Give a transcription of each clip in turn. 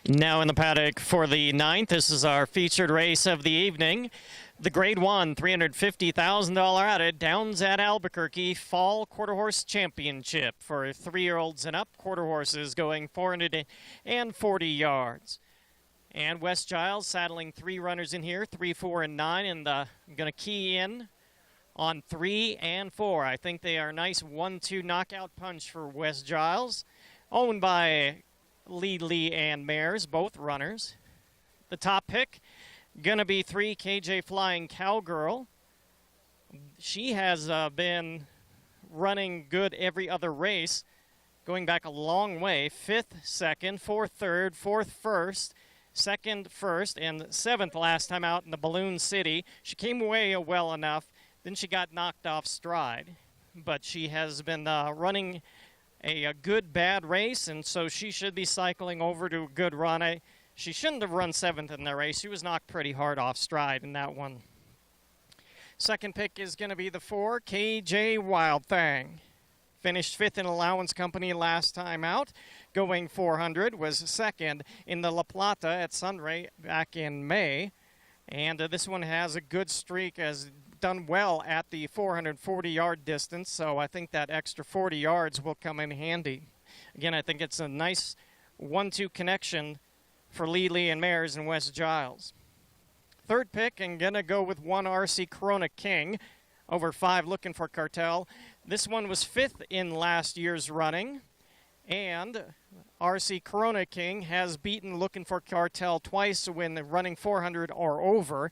Now in the paddock for the 9th, this is our featured race of the evening. The Grade 1 $350,000 added Downs at Albuquerque Fall Quarter Horse Championship for 3-year-olds and up. Quarter horses going 440 yards. And West Giles saddling 3 runners in here, 3, 4, and 9, and I'm going to key in on 3 and 4. I think they are a nice 1-2 knockout punch for West Giles, owned by Lee and Mares, both runners. The top pick going to be 3 KJ Flying Cowgirl. She has been running good every other race, going back a long way. 5th, 2nd, 4th, 3rd, 4th, 1st, 2nd, 1st, and 7th last time out in the Balloon City. She came away well enough, then she got knocked off stride. But she has been running a good bad race, and so she should be cycling over to a good run. She shouldn't have run 7th in the race. She was knocked pretty hard off stride in that one. Second pick is going to be the 4, KJ Wild Thing. Finished 5th in Allowance Company last time out, going 400, was 2nd in the La Plata at Sunray back in May. And this one has a good streak, has done well at the 440-yard distance, so I think that extra 40 yards will come in handy. Again, I think it's a nice 1-2 connection for Lee and Mares and West Giles. Third pick, I'm going to go with 1 RC Corona King, over 5 Looking for Cartel. This one was 5th in last year's running, and RC Corona King has beaten Looking for Cartel twice when running 400 or over,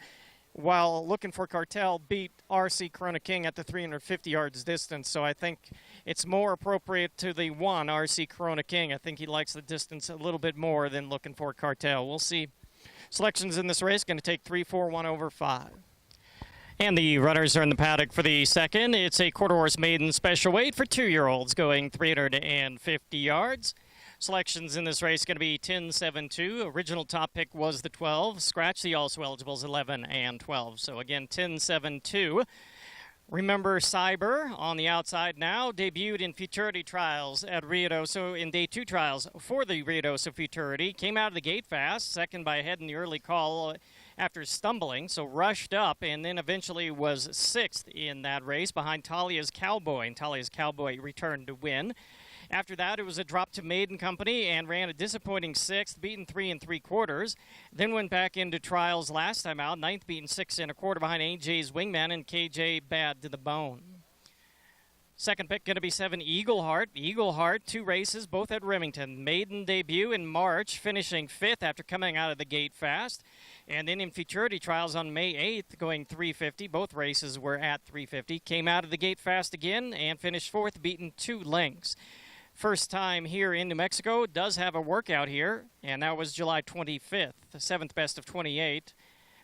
while Looking for Cartel beat RC Corona King at the 350 yards distance. So I think it's more appropriate to the 1 RC Corona King. I think he likes the distance a little bit more than Looking for Cartel. We'll see. Selections in this race going to take 3, 4, 1 over 5. And the runners are in the paddock for the 2nd. It's a quarter horse maiden special weight for 2-year-olds going 350 yards. Selections in this race going to be 10-7-2. Original top pick was the 12. Scratch the also eligibles 11 and 12. So again, 10-7-2. Remember Cyber on the outside now, debuted in Futurity trials at Ruidoso in day 2 trials for the Ruidoso Futurity. Came out of the gate fast, second by a head in the early call after stumbling, so rushed up and then eventually was 6th in that race behind Talia's Cowboy, and Talia's Cowboy returned to win. After that, it was a drop to Maiden Company and ran a disappointing 6th, beaten 3 3/4. Then went back into trials last time out, 9th, beaten 6 1/4 behind AJ's Wingman and KJ Bad to the Bone. Second pick going to be 7 Eagle Heart. Eagle Heart, 2 races, both at Remington. Maiden debut in March, finishing 5th after coming out of the gate fast. And then in Futurity trials on May 8th, going 350. Both races were at 350. Came out of the gate fast again and finished 4th, beaten 2 lengths. First time here in New Mexico, does have a workout here, and that was July 25th, the 7th best of 28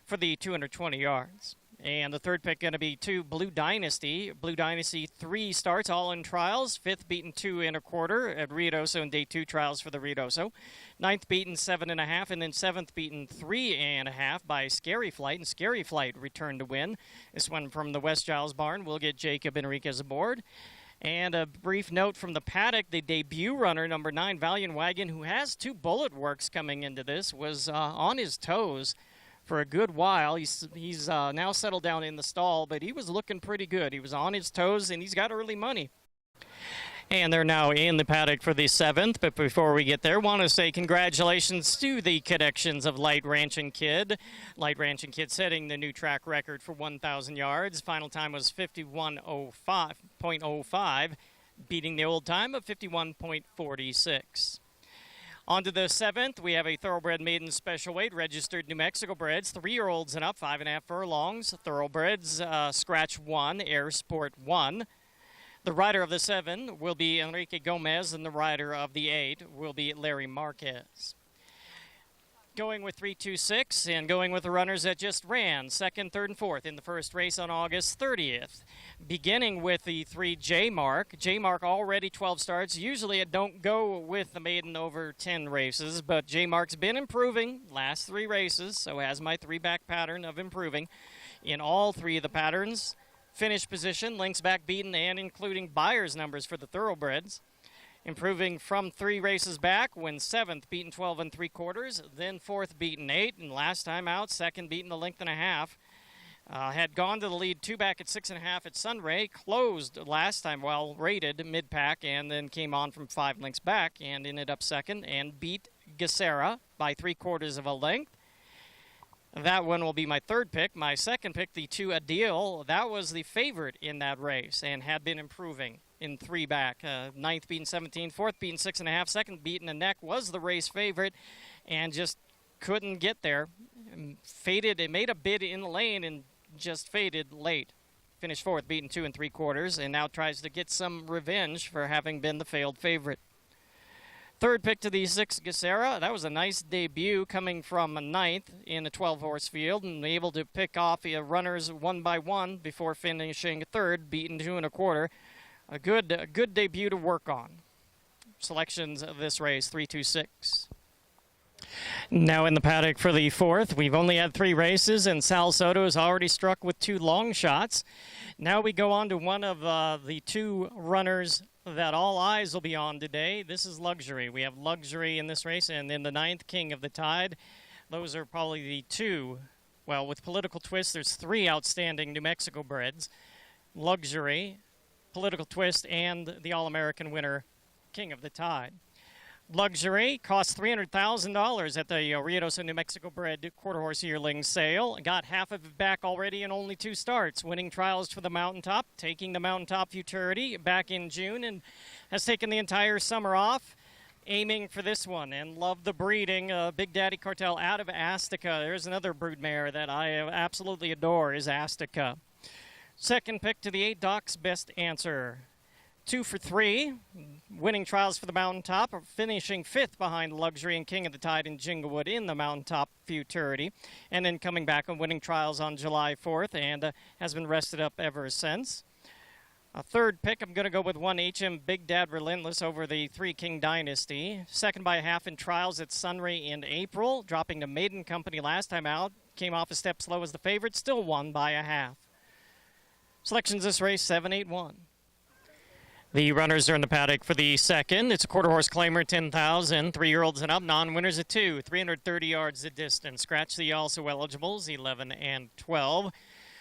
for the 220 yards. And the third pick going to be 2 Blue Dynasty. Blue Dynasty, 3 starts, all in trials. 5th beaten 2 1/4 at Ruidoso in day 2 trials for the Ruidoso. 9th beaten 7 1/2, and then 7th beaten 3 1/2 by Scary Flight, and Scary Flight returned to win. This one from the West Giles barn. We'll get Jacob Enriquez aboard. And a brief note from the paddock, the debut runner, number 9, Valiant Wagon, who has 2 bullet works coming into this, was on his toes for a good while. He's now settled down in the stall, but he was looking pretty good. He was on his toes, and he's got early money. And they're now in the paddock for the 7th. But before we get there, want to say congratulations to the connections of Light Ranching Kid. Light Ranching Kid setting the new track record for 1,000 yards. Final time was 51.05, beating the old time of 51.46. On to the 7th, we have a Thoroughbred Maiden special weight, registered New Mexico breds, 3-year-olds and up, 5 1/2 furlongs. Thoroughbreds, Scratch 1, Air Sport 1. The rider of the 7 will be Enrique Gomez, and the rider of the 8 will be Larry Marquez. Going with 3-2-6 and going with the runners that just ran, 2nd, 3rd, and 4th in the first race on August 30th. Beginning with the 3 J-Mark. J-Mark already 12 starts. Usually it don't go with the maiden over 10 races, but J-Mark's been improving last 3 races, so has my 3-back pattern of improving in all 3 of the patterns. Finish position, links back beaten, and including buyer's numbers for the thoroughbreds. improving from 3 races back, wins 7th, beaten 12 3/4, then 4th, beaten 8, and last time out, 2nd, beaten a length and a half. Had gone to the lead 2 back at 6.5 at Sunray, closed last time well rated mid-pack, and then came on from 5 lengths back and ended up 2nd and beat Gacera by 3/4 of a length. That one will be my 3rd pick. My 2nd pick, the 2 Adil, that was the favorite in that race and had been improving in 3 back. 9th beaten 17, 4th beaten 6.5, 2nd beaten a neck, was the race favorite and just couldn't get there. Faded, it made a bid in the lane and just faded late. Finished 4th, beaten 2 3/4, and now tries to get some revenge for having been the failed favorite. 3rd pick to the 6 Gacera. That was a nice debut coming from a 9th in a 12-horse field and able to pick off runners one by one before finishing 3rd, beaten 2 1/4. A good debut to work on. Selections of this race, 3, 2, 6. Now in the paddock for the 4th, we've only had 3 races, and Sal Soto is already struck with 2 long shots. Now we go on to one of the 2 runners that all eyes will be on today. This is Luxury. We have Luxury in this race, and in the 9th, King of the Tide. Those are probably the 2. Well, with Political Twist, there's 3 outstanding New Mexico breds. Luxury, Political Twist, and the All-American winner, King of the Tide. Luxury cost $300,000 at the Ruidoso, New Mexico bred quarter horse yearling sale. Got half of it back already in only 2 starts, winning trials for the Mountaintop, taking the Mountaintop Futurity back in June, and has taken the entire summer off, aiming for this one, and love the breeding. Big Daddy Cartel out of Azteca. There's another broodmare that I absolutely adore, is Azteca. 2nd pick to the 8 Doc's Best Answer. 2 for 3, winning trials for the Mountaintop, finishing 5th behind Luxury and King of the Tide in Jinglewood in the Mountaintop Futurity, and then coming back and winning trials on July 4th, and has been rested up ever since. A 3rd pick, I'm going to go with 1 HM Big Dad Relentless over the 3 King Dynasty. 2nd by a half in trials at Sunray in April, dropping to Maiden Company last time out. Came off a step slow as the favorite, still won by a half. Selections this race, 7, 8, 1. The runners are in the paddock for the 2nd. It's a quarter horse claimer, 10,000. 3-year-olds and up, non-winners at 2. 330 yards the distance. Scratch the also eligibles, 11 and 12.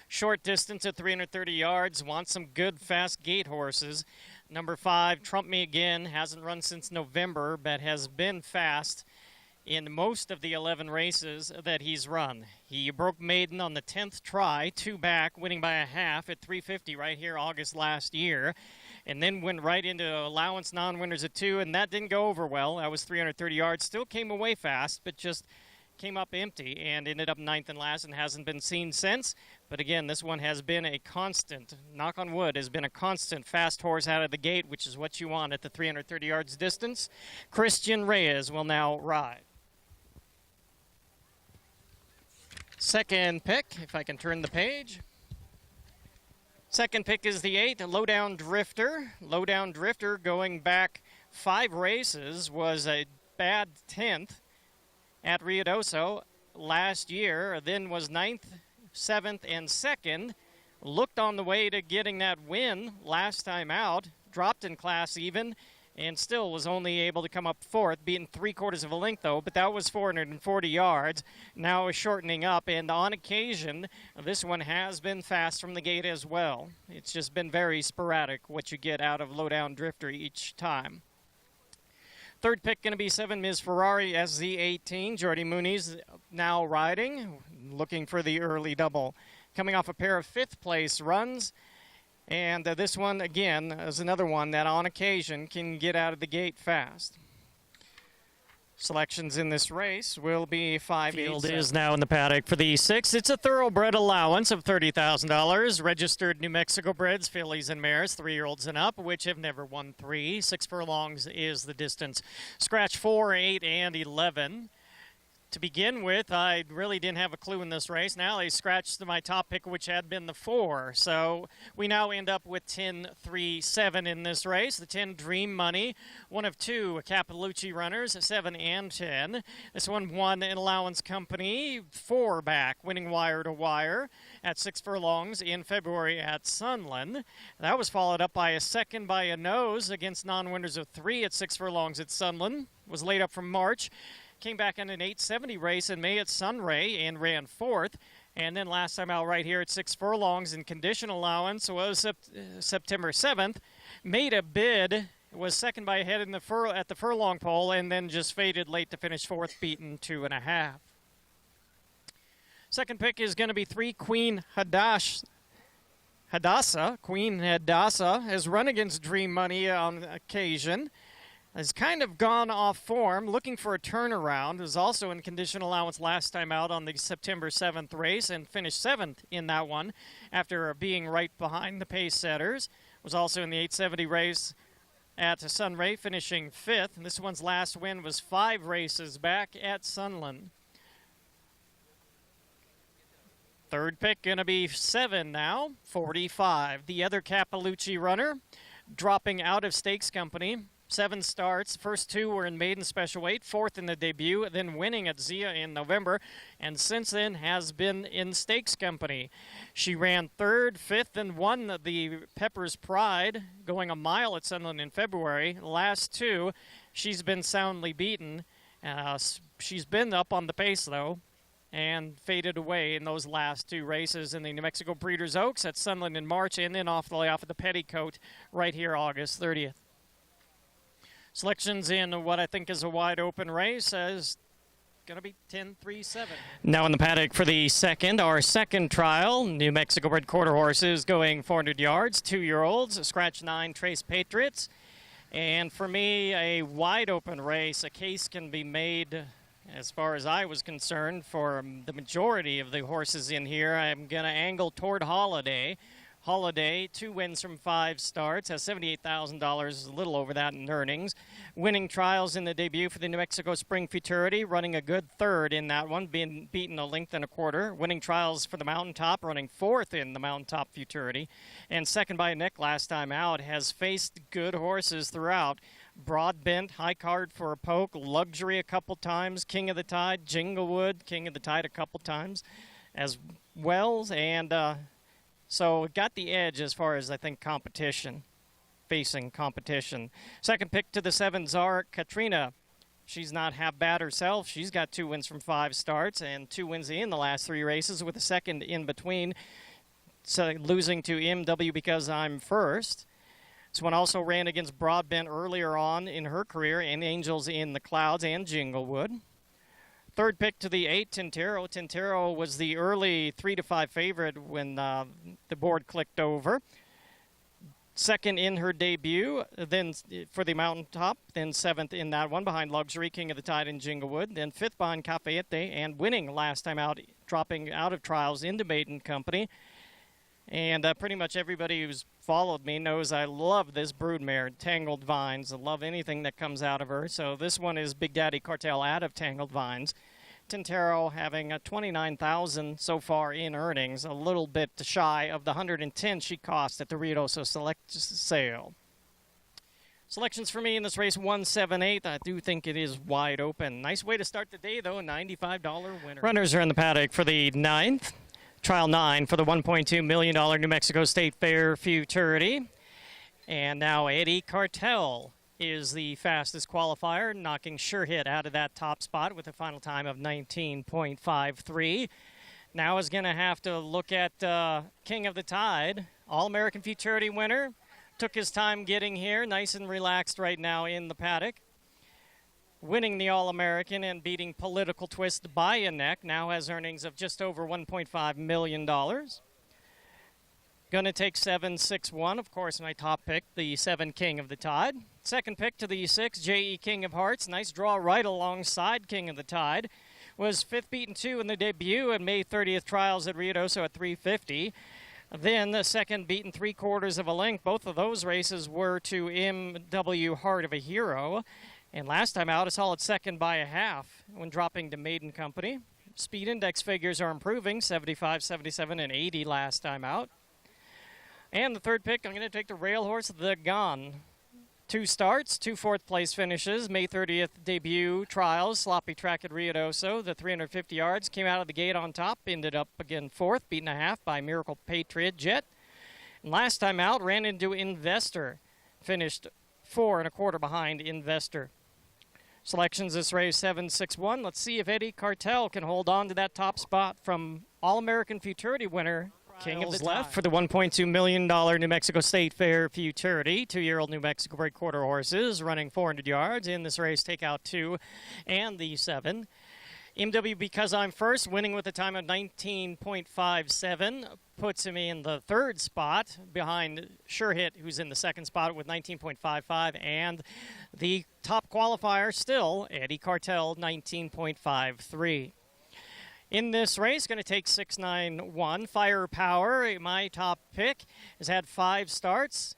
Short distance at 330 yards. Want some good, fast gate horses. Number 5, Trump Me Again. Hasn't run since November, but has been fast in most of the 11 races that he's run. He broke maiden on the 10th try, 2 back, winning by a half at 350 right here August last year. And then went right into allowance non-winners at 2, and that didn't go over well. That was 330 yards. Still came away fast, but just came up empty and ended up 9th and last and hasn't been seen since. But again, this one has been a constant, knock on wood, has been a constant fast horse out of the gate, which is what you want at the 330 yards distance. Christian Reyes will now ride. 2nd pick, if I can turn the page. 2nd pick is the 8, Lowdown Drifter. Lowdown Drifter, going back 5 races, was a bad 10th at Ruidoso last year, then was 9th, 7th, and 2nd. Looked on the way to getting that win last time out, dropped in class even, and still was only able to come up 4th, beaten 3/4 of a length though, but that was 440 yards. Now is shortening up, and on occasion, this one has been fast from the gate as well. It's just been very sporadic what you get out of Lowdown Drifter each time. 3rd pick going to be 7 Ms. Ferrari SZ18. Jordy Mooney's now riding, looking for the early double. Coming off a pair of 5th place runs. And this one, again, is another one that on occasion can get out of the gate fast. Selections in this race will be 5, 8, 7. Field is now in the paddock for the 6th. It's a thoroughbred allowance of $30,000. Registered New Mexico breds, fillies and mares, 3-year-olds and up, which have never won 3. 6 furlongs is the distance. Scratch 4, 8, and 11. To begin with, I really didn't have a clue in this race. Now they scratched my top pick, which had been the 4. So we now end up with 10-3-7 in this race. The 10 Dream Money, one of 2 Capilucci runners, 7 and 10. This one won in Allowance Company, 4 back, winning wire to wire at 6 furlongs in February at Sunland. That was followed up by a second by a nose against non-winners of 3 at 6 furlongs at Sunland. Was laid up from March. Came back in an 870 race in May at Sunray and ran 4th. And then last time out right here at 6 furlongs in conditional allowance was September 7th. Made a bid, was second by a head in the at the furlong pole, and then just faded late to finish 4th, beaten 2.5. Second pick is going to be 3 Queen Hadassah. Queen Hadassah has run against Dream Money on occasion. Has kind of gone off form, looking for a turnaround. Was also in conditional allowance last time out on the September 7th race and finished 7th in that one after being right behind the pace setters. Was also in the 870 race at Sunray, finishing 5th. And this one's last win was 5 races back at Sunland. Third pick going to be 7 now, 45. The other Capilucci runner dropping out of Stakes Company. 7 starts. First 2 were in maiden special weight, 4th in the debut, then winning at Zia in November, and since then has been in Stakes Company. She ran 3rd, 5th, and won the Pepper's Pride, going a mile at Sunland in February. The last 2, she's been soundly beaten. She's been up on the pace, though, and faded away in those last 2 races in the New Mexico Breeders' Oaks at Sunland in March, and then off the layoff at the Petticoat right here August 30th. Selections in what I think is a wide open race is going to be 10-3-7. Now in the paddock for the our second trial, New Mexico bred quarter horses going 400 yards, 2-year-olds, scratch 9 Trace Patriots. And for me, a wide open race. A case can be made, as far as I was concerned, for the majority of the horses in here. I'm going to angle toward Holiday. Holiday, 2 wins from 5 starts, has $78,000, a little over that in earnings. Winning trials in the debut for the New Mexico Spring Futurity, running a good 3rd in that one, being beaten a length and a quarter. Winning trials for the Mountaintop, running 4th in the Mountaintop Futurity. And second by a neck last time out, has faced good horses throughout. Broadbent, High Card for a Poke, Luxury a couple times, King of the Tide, Jinglewood, King of the Tide a couple times as well. And so got the edge as far as, I think, competition, facing competition. Second pick to the 7, Czar Katrina. She's not half bad herself. She's got 2 wins from 5 starts and 2 wins in the last 3 races with a second in between. So losing to MW Because I'm First. This one also ran against Broadbent earlier on in her career and Angels in the Clouds and Jinglewood. Third pick to the 8, Tintero. Tintero was the early 3-5 favorite when the board clicked over. Second in her debut, then for the Mountaintop, then 7th in that one behind Luxury, King of the Tide, and Jinglewood, then 5th behind Cafayete, and winning last time out, dropping out of trials into Maiden Company. And pretty much everybody who's followed me knows I love this broodmare, Tangled Vines. I love anything that comes out of her. So this one is Big Daddy Cartel out of Tangled Vines. Tintero having a $29,000 so far in earnings, a little bit shy of the $110 she cost at the Ruidoso Select sale. Selections for me in this race, 178. I do think it is wide open. Nice way to start the day, though, a $95 winner. Runners are in the paddock for the 9th. Trial 9 for the $1.2 million New Mexico State Fair Futurity. And now Eddie Cartel is the fastest qualifier, knocking Sure Hit out of that top spot with a final time of 19.53. Now is going to have to look at King of the Tide, All-American Futurity winner. Took his time getting here, nice and relaxed right now in the paddock. Winning the All-American and beating Political Twist by a neck. Now has earnings of just over $1.5 million. Going to take 7-6-1, of course, my top pick, the 7 King of the Tide. Second pick to the 6, J.E. King of Hearts. Nice draw right alongside King of the Tide. Was 5th beaten 2 in the debut at May 30th trials at Ruidoso at 350. Then the second beaten 3/4 of a length. Both of those races were to M.W. Heart of a Hero. And last time out, a solid second by a half when dropping to Maiden Company. Speed index figures are improving, 75, 77, and 80 last time out. And the third pick, I'm going to take the rail horse, The Gun. 2 starts, 2 fourth-place finishes. May 30th debut trials, sloppy track at Ruidoso. The 350 yards came out of the gate on top, ended up again 4th, beaten a half by Miracle Patriot Jet. And last time out, ran into Investor, finished 4 1/4 behind Investor. Selections this race 7-6-1. Let's see if Eddie Cartel can hold on to that top spot from All-American Futurity winner King of the left for the $1.2 million New Mexico State Fair Futurity. 2-year-old New Mexico break quarter horses running 400 yards in this race. Take out 2 and the 7. MW Because I'm First, winning with a time of 19.57, puts him in the 3rd spot behind Sure Hit, who's in the 2nd spot with 19.55, and the top qualifier still, Eddie Cartel, 19.53. In this race, going to take 6-9-1. Firepower, my top pick, has had 5 starts,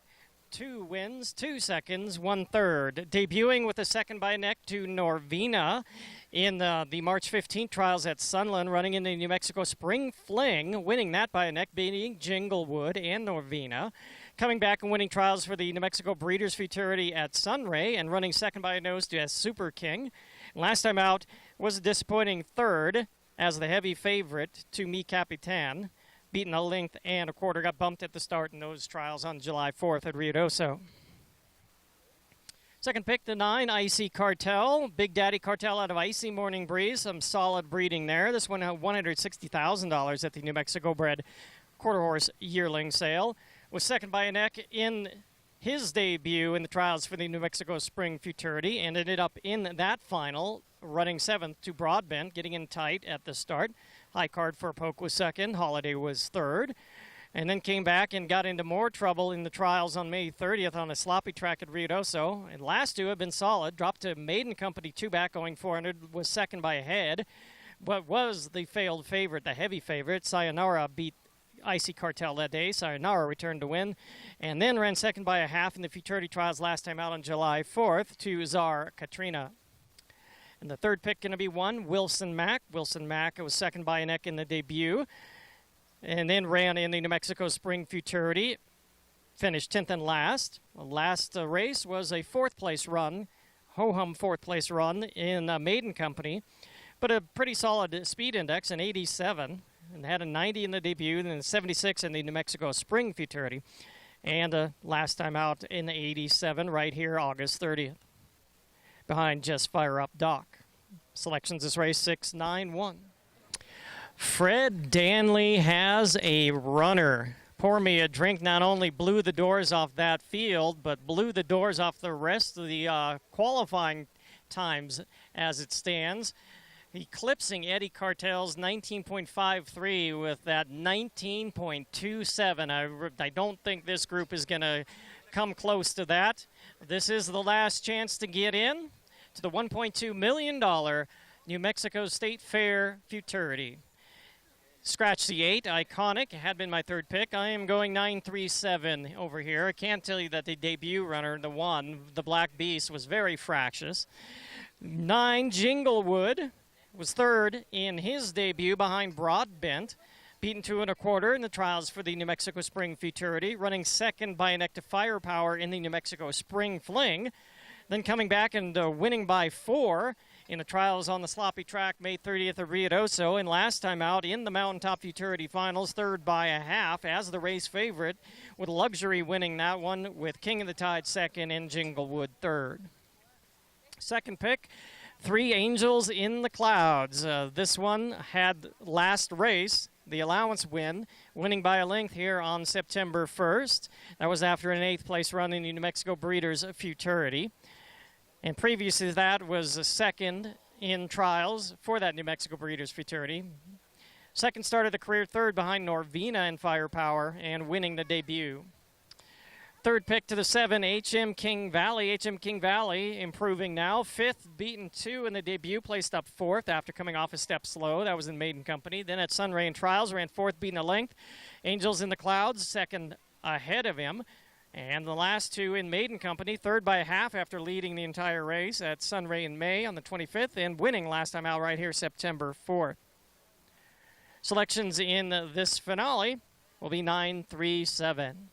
2 wins, 2 seconds, 1/3. Debuting with a second by neck to Norvina in the March 15th trials at Sunland, running in the New Mexico Spring Fling, winning that by a neck, beating Jinglewood and Norvina. Coming back and winning trials for the New Mexico Breeders' Futurity at Sunray and running second by a nose to Super King. And last time out was a disappointing 3rd as the heavy favorite to Mi Capitan. Beaten a length and a quarter, got bumped at the start in those trials on July 4th at Ruidoso. Second pick, the 9, Icy Cartel. Big Daddy Cartel out of Icy Morning Breeze. Some solid breeding there. This one had $160,000 at the New Mexico bred quarter horse yearling sale. Was second by a neck in his debut in the trials for the New Mexico Spring Futurity and ended up in that final, running 7th to Broadbent, getting in tight at the start. High Card for Poke was 2nd. Holiday was 3rd. And then came back and got into more trouble in the trials on May 30th on a sloppy track at Ruidoso. And last 2 have been solid. Dropped to Maiden Company 2 back going 400, was second by a head. But was the failed favorite, the heavy favorite. Sayonara beat Icy Cartel that day. Sayonara returned to win. And then ran second by a half in the Futurity trials last time out on July 4th to Czar Katrina. And the third pick going to be 1, Wilson Mack. Wilson Mack was second by a neck in the debut. And then ran in the New Mexico Spring Futurity. Finished 10th and last. The last race was a 4th-place run, ho-hum 4th-place run in Maiden Company. But a pretty solid speed index, an 87. And had a 90 in the debut, and then 76 in the New Mexico Spring Futurity. And last time out in the 87 right here, August 30th. Behind Just Fire Up Doc. Selections this race 6-9-1. Fred Danley has a runner. Pour Me a Drink not only blew the doors off that field, but blew the doors off the rest of the qualifying times as it stands. Eclipsing Eddie Cartel's 19.53 with that 19.27. I don't think this group is going to come close to that. This is the last chance to get in to the $1.2 million New Mexico State Fair Futurity. Scratch the 8, Iconic, had been my third pick. I am going 9-3-7 over here. I can't tell you that the debut runner, the 1, the Black Beast, was very fractious. 9, Jinglewood, was 3rd in his debut behind Broadbent. Beaten 2 1/4 in the trials for the New Mexico Spring Futurity. Running 2nd by a neck to Firepower in the New Mexico Spring Fling. Then coming back and winning by 4 in the trials on the sloppy track May 30th at Ruidoso, and last time out in the Mountaintop Futurity Finals, 3rd by a half as the race favorite, with Luxury winning that one with King of the Tide 2nd and Jinglewood 3rd. Second pick, 3 Angels in the Clouds. This one had last race, the allowance win, winning by a length here on September 1st. That was after an 8th place run in the New Mexico Breeders' Futurity. And previous to that was a 2nd in trials for that New Mexico Breeders' Futurity. Second start of the career, 3rd behind Norvina in Firepower, and winning the debut. Third pick to the 7, HM King Valley. HM King Valley improving now. 5th, beaten 2 in the debut, placed up 4th after coming off a step slow. That was in Maiden Company. Then at Sunray in trials, ran 4th, beaten a length. Angels in the Clouds, 2nd ahead of him. And the last two in maiden company, third by a half after leading the entire race at Sunray in May on the 25th and winning last time out right here September 4th. Selections in this finale will be 9, 3, 7.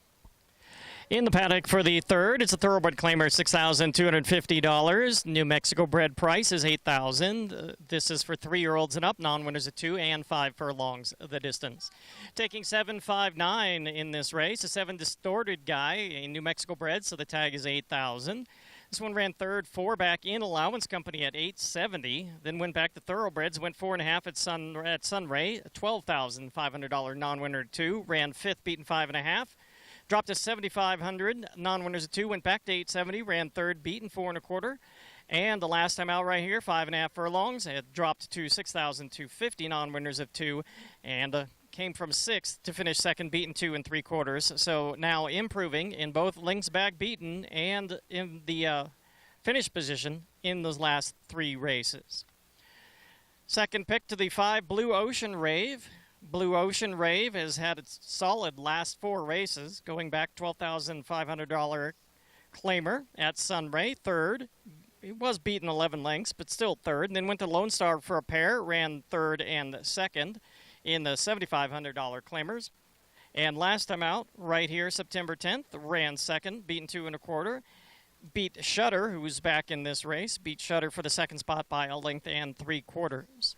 In the paddock for the third, it's a thoroughbred claimer, $6,250. New Mexico bred price is $8,000. This is for 3-year-olds and up, non-winners at 2 and 5 furlongs the distance. Taking 7, 5, 9 in this race, a 7 distorted guy, a New Mexico bred, so the tag is $8,000. This one ran third, 4 back in allowance company at $870. Then went back to thoroughbreds, went 4.5 at Sunray, $12,500 non-winner at 2. Ran fifth, beaten 5.5. Dropped to 7,500, non-winners at 2, went back to 870, ran third, beaten 4.25. And the last time out right here, 5.5 furlongs, it dropped to 6,250, non-winners of 2, and came from 6th to finish second, beaten 2 3/4. So now improving in both lengths back beaten and in the finish position in those last 3 races. Second pick to the 5, Blue Ocean Rave. Blue Ocean Rave has had its solid last 4 races, going back $12,500 claimer at Sunray, third. It was beaten 11 lengths, but still third. And then went to Lone Star for a pair, ran third and second in the $7,500 claimers. And last time out, right here, September 10th, ran second, beaten 2.25. Beat Shutter, who's back in this race, beat Shutter for the second spot by a length and 3/4.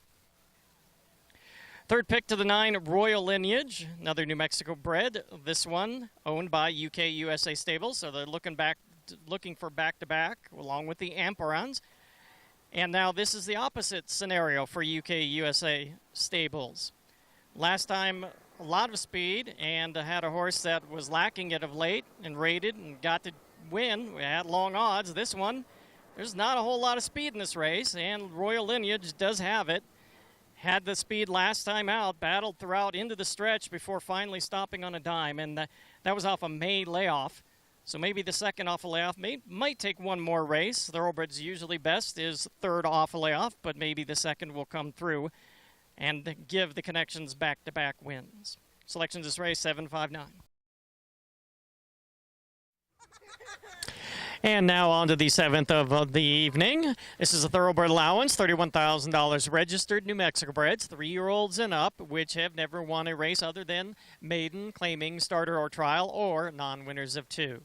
Third pick to the 9, Royal Lineage, another New Mexico bred. This one owned by UK USA Stables, so they're looking for back-to-back along with the Amperons. And now this is the opposite scenario for UK USA Stables. Last time, a lot of speed and had a horse that was lacking it of late and rated and got to win. We had long odds. This one, there's not a whole lot of speed in this race, and Royal Lineage does have it. Had the speed last time out, battled throughout into the stretch before finally stopping on a dime, and that was off a May layoff. So maybe the second off a layoff might take one more race. Thoroughbreds usually best is third off a layoff, but maybe the second will come through and give the connections back-to-back wins. Selections this race, 7, 5, 9. And now on to the 7th of the evening. This is a thoroughbred allowance, $31,000 registered New Mexico breds, 3-year-olds and up, which have never won a race other than maiden, claiming, starter or trial, or non-winners of 2.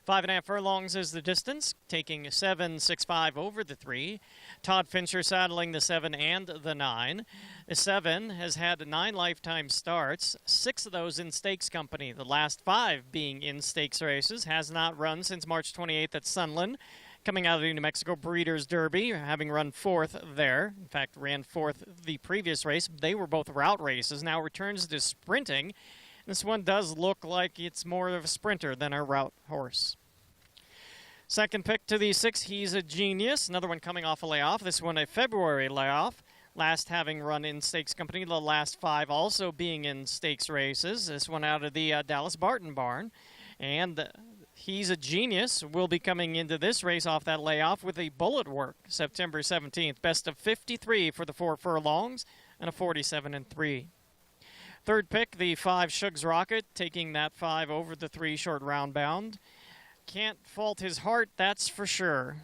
5.5 furlongs is the distance, taking 7, 6, 5 over the 3. Todd Fincher saddling the 7 and the 9. The 7 has had 9 lifetime starts, 6 of those in stakes company. The last 5 being in stakes races, has not run since March 28th at Sunland. Coming out of the New Mexico Breeders' Derby, having run 4th there. In fact, ran 4th the previous race. They were both route races. Now returns to sprinting. This one does look like it's more of a sprinter than a route horse. Second pick to the 6, He's a Genius. Another one coming off a layoff. This one a February layoff. Last having run in stakes company. The last 5 also being in stakes races. This one out of the Dallas Barton barn. And He's a Genius will be coming into this race off that layoff with a bullet work September 17th. Best of 53 for the 4 furlongs and a 47-3. Third pick, the 5, Shugs Rocket, taking that 5 over the 3 short round bound. Can't fault his heart, that's for sure.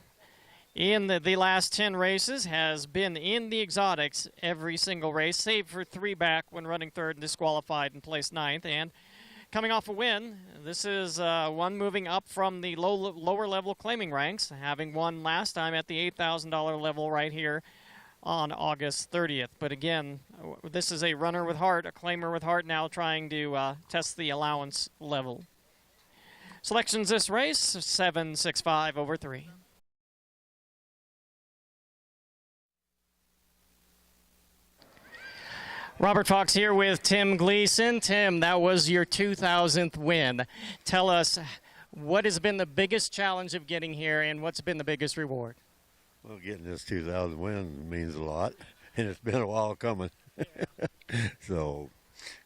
In the last 10 races, has been in the exotics every single race, save for 3 back when running third and disqualified and placed 9th. And coming off a win, this is one moving up from the lower level claiming ranks, having won last time at the $8,000 level right here on August 30th. But again, this is a runner with heart, a claimer with heart, now trying to test the allowance level. Selections this race, 7, 6, 5 over 3. Robert Fox here with Tim Gleason. Tim, that was your 2,000th win. Tell us, what has been the biggest challenge of getting here, and what's been the biggest reward? Well, getting this 2,000 win means a lot, and it's been a while coming. So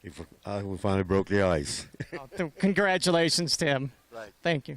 we finally broke the ice. Congratulations, Tim. Right. Thank you.